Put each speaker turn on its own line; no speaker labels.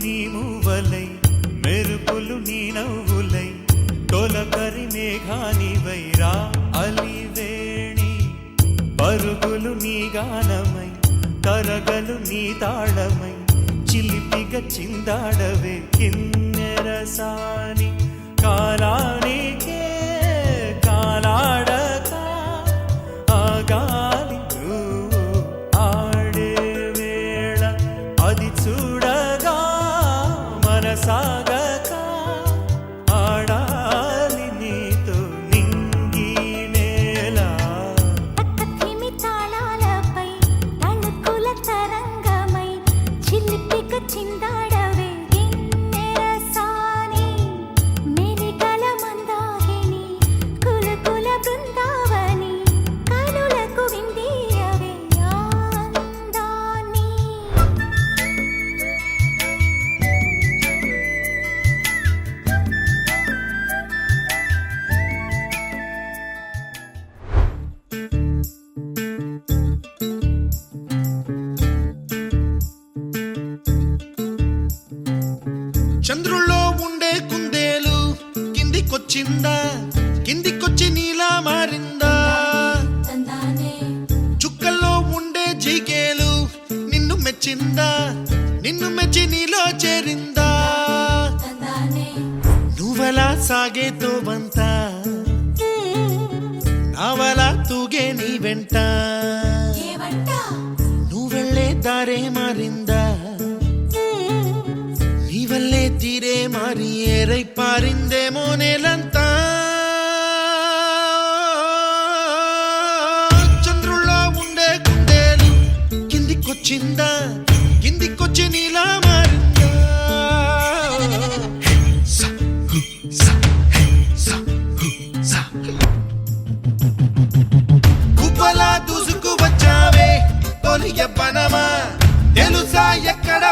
నీ మూవలై మెరుపులు నీ నవ్వులై తొలకరి మేఘానివై రా అలివేణి పరుగులు నీ గానమై తరగలు నీ తాళమై చిలిపిగ చిందాడవే కిన్నెరసాని కాలానికే కాలాడక ఆగాలి నువ్వు ఆడే వేళ అది చూడగా మనసాగక ఆడాలి నీతో నింగి నేల
పక్కకిమి తాళాలపై తణుకుల తరంగమై చిలిపిక చిందాడవే గిన్నెరసాని మెలికల మందాగిని కులకుల బృందావని కనులకు విందీయవే ఆనందాన్ని
చంద్రుల్లో ఉండే కుందేలు కిందికొచ్చిందా కిందికొచ్చి నీలా మారిందా చుక్కల్లో ఉండే జీకేలు నిన్ను మెచ్చిందా నిన్ను మెచ్చి నీలో చేరిందా నువ్వలా సాగేతో బంత నావలా తూగే నీ వెంట నువ్వెళ్ళే దారే మారిందా నీవల్లే తీరే మారి ఏరై పారిందేమో నేలంతా చంద్రుల్లో ఉండే కుందేలు కిందికొచ్చిందా కిందికొచ్చి నీలా మారిందా సా, హు, సా, హే, సా, హు, సా. గుబ్బలా దూసుకు వచ్చావే తొలి ఎవ్వనమా తెలుసా ఎక్కడ